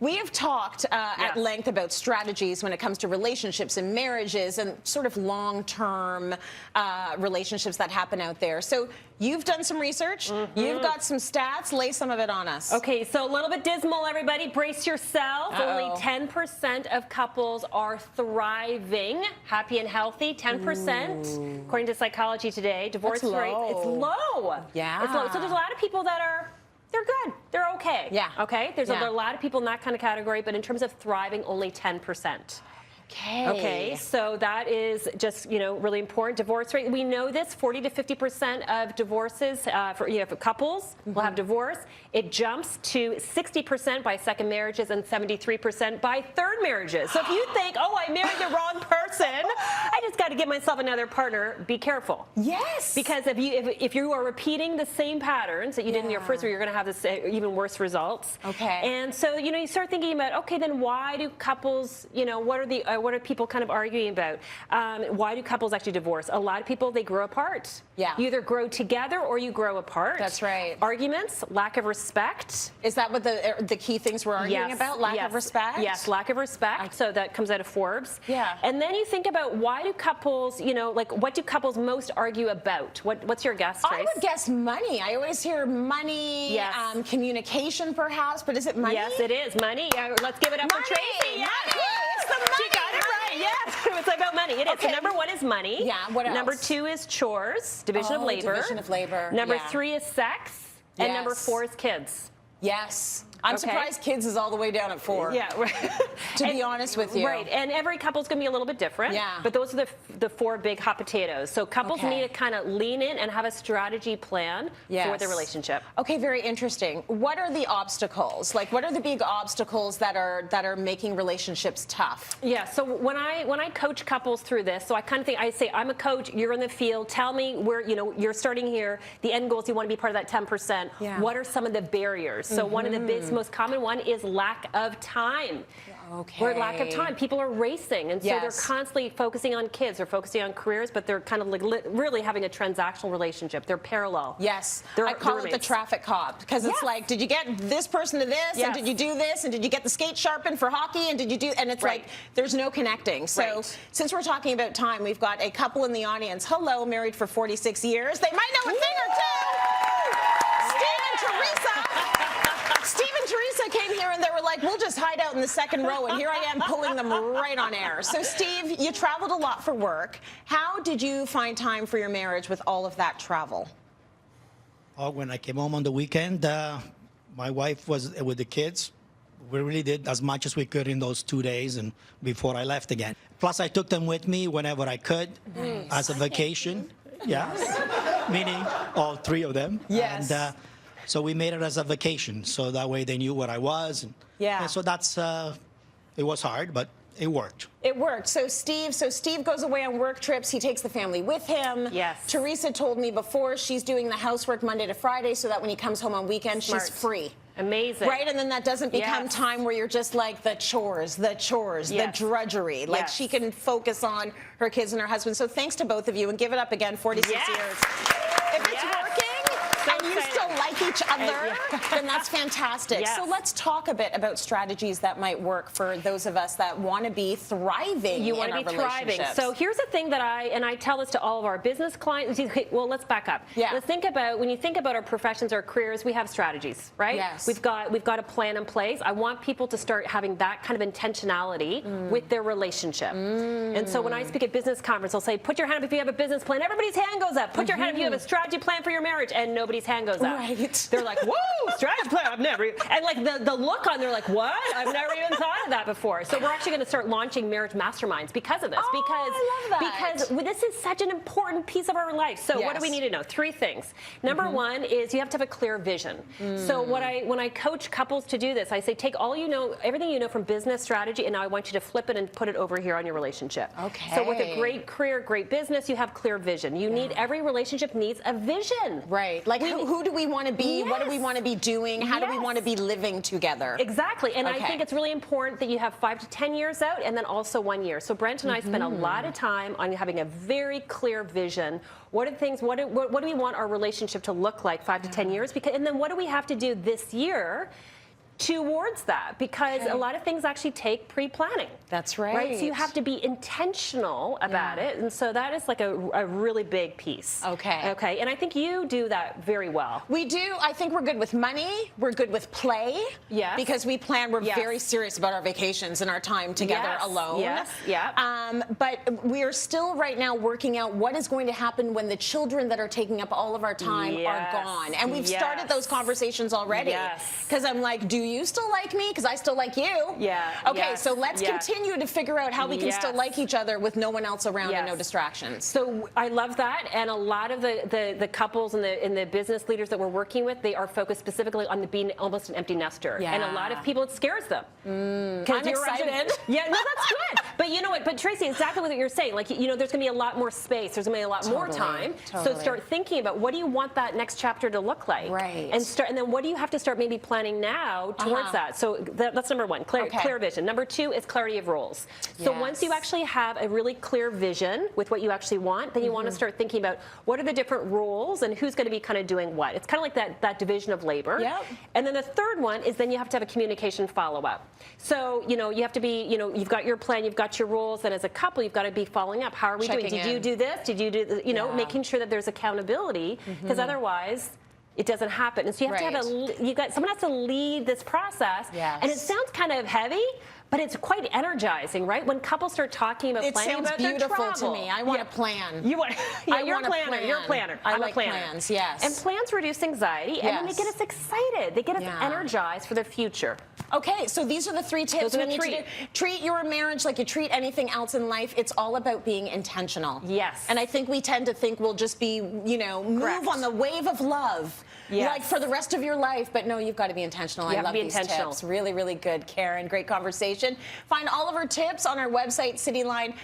We have talked at length about strategies when it comes to relationships and marriages and sort of long-term relationships that happen out there. So you've done some research. You've got some stats. Lay some of it on us. Okay, so a little bit dismal, everybody. Brace yourself. Only 10% of couples are thriving, happy and healthy. 10%, according to Psychology Today. Divorce rate, it's low. Yeah. It's low. So there's a lot of people that are, they're good. They're okay. Yeah. Okay? There's a lot of people in that kind of category, but in terms of thriving, only 10%. Okay, so that is just, really important. Divorce rate, we know this, 40 to 50% of divorces for couples will have divorce. It jumps to 60% by second marriages and 73% by third marriages. So if you think, oh, I married the wrong person, I just got to get myself another partner, be careful. Yes. Because if you are repeating the same patterns that you did in your first one, you're going to have this even worse results. Okay. And so, you start thinking about, okay, then why do couples, what are people kind of arguing about? Why do couples actually divorce? A lot of people, they grow apart. Yeah. You either grow together or you grow apart. That's right. Arguments, lack of respect. Is that what the key things we're arguing about? Lack of respect? Yes, lack of respect. So that comes out of Forbes. Yeah. And then you think about why do couples, what do couples most argue about? What's your guess, Trace? I would guess money. I always hear money, communication perhaps, but is it money? Yes, it is. Money. Yeah, let's give it up for Tracy. Yes. It's the money. She got it right. Yes. It's about money. It is. Okay. So number one is money. Yeah. What else? Number two is chores, division of labor. Division of labor. Number three is sex. And number four is kids. Yes. I'm surprised kids is all the way down at 4. Yeah, right. To be honest with you. Right, and every couple's going to be a little bit different. Yeah. But those are the 4 big hot potatoes. So couples need to kind of lean in and have a strategy plan for their relationship. Okay, very interesting. What are the obstacles? Like, what are the big obstacles that are making relationships tough? Yeah. So when I coach couples through this, so I kind of think I say I'm a coach. You're in the field. Tell me where you're starting here. The end goal is you want to be part of that 10%. Yeah. What are some of the barriers? So one of the most common one is lack of time. Okay. Where lack of time, people are racing, and so they're constantly focusing on kids, they're focusing on careers, but they're kind of like really having a transactional relationship. They're parallel. Yes. I call it the traffic cop, because it's like, did you get this person to this, and did you do this, and did you get the skate sharpened for hockey, and did you do, and it's like, there's no connecting. So since we're talking about time, we've got a couple in the audience. Hello, married for 46 years. They might know a thing or two. Steve and Teresa. Steve and Teresa came here and they were like, we'll just hide out in the second row, and here I am pulling them right on air. So Steve, you traveled a lot for work. How did you find time for your marriage with all of that travel? Oh, when I came home on the weekend, my wife was with the kids. We really did as much as we could in those 2 days and before I left again. Plus, I took them with me whenever I could as a vacation. Yes. Meaning all 3 of them. Yes. And, so we made it as a vacation, so that way they knew what I was. And so that's, it was hard, but it worked. It worked. So Steve goes away on work trips. He takes the family with him. Yes. Teresa told me before she's doing the housework Monday to Friday so that when he comes home on weekends, she's free. Amazing. Right? And then that doesn't become time where you're just like the chores, the drudgery. Like she can focus on her kids and her husband. So thanks to both of you, and give it up again, 46 years. If it's working, and you still like each other, then that's fantastic. Yes. So let's talk a bit about strategies that might work for those of us that want to be thriving in our relationships. So here's the thing that I tell this to all of our business clients. Well, let's back up. Let's think about, when you think about our professions, our careers, we have strategies, right? Yes. We've got a plan in place. I want people to start having that kind of intentionality with their relationship. And so when I speak at business conference, I'll say, put your hand up if you have a business plan. Everybody's hand goes up. Put your hand up if you have a strategy plan for your marriage, and nobody's hand goes up. Right. They're like, whoa, strategy plan, I've never, and like the look on, they're like, what? I've never even thought of that before. So we're actually going to start launching marriage masterminds because of this. I love that. Because this is such an important piece of our life. So what do we need to know? 3 things. Number one is you have to have a clear vision. So when I coach couples to do this, I say, take all you know, everything you know from business strategy, and now I want you to flip it and put it over here on your relationship. Okay. So with a great career, great business, you have clear vision. You need, every relationship needs a vision. Right. Like who do we want to be? What do we want to be doing? How do we want to be living together? Exactly. And I think it's really important that you have 5 to 10 years out, and then also 1 year. So Brent and I spend a lot of time on having a very clear vision. What are the things, what do we want our relationship to look like 5 to 10 years? And then what do we have to do this year towards that, because a lot of things actually take pre-planning. That's right. So you have to be intentional about it, and so that is like a really big piece. Okay, and I think you do that very well. We do. I think we're good with money. We're good with play. Yes. Because we plan. We're very serious about our vacations and our time together alone. Yes. Yeah. But we are still right now working out what is going to happen when the children that are taking up all of our time are gone, and we've started those conversations already. Because I'm like, do you still like me? Because I still like you. Okay, so let's continue to figure out how we can still like each other with no one else around and no distractions. So I love that, and a lot of the couples and the business leaders that we're working with, they are focused specifically on being almost an empty nester, and a lot of people, it scares them. I'm excited. Yeah, no, that's good. But you know what? But Tracy, exactly what you're saying. Like, you know, there's going to be a lot more space. There's going to be a lot more time. So start thinking about, what do you want that next chapter to look like? And then what do you have to start maybe planning now towards that? So that's number one, clear vision. Number two is clarity of roles. So once you actually have a really clear vision with what you actually want, then you want to start thinking about what are the different roles and who's going to be kind of doing what. It's kind of like that division of labor. And then the third one is then you have to have a communication follow-up. So, you know, you have to be, you know, you've got your plan, you've got your rules, and as a couple, you've got to be following up. How are we doing? Did you do this? Did you do, you know, making sure that there's accountability, because otherwise it doesn't happen. And so you have to have someone has to lead this process. And it sounds kind of heavy, but it's quite energizing, right? When couples start talking about planning about their travel. It sounds beautiful to me. I want a plan. You want? You're a planner. You're a planner. I like plans. Yes. And plans reduce anxiety, and then they get us excited. They get us energized for the future. Okay, so these are the three tips. Those are the we need to do. Treat your marriage like you treat anything else in life. It's all about being intentional. And I think we tend to think we'll just be, you know, move on the wave of love. Like for the rest of your life, but no, you've got to be intentional. I love these tips. Really, really good, Karyn. Great conversation. Find all of our tips on our website, cityline.com.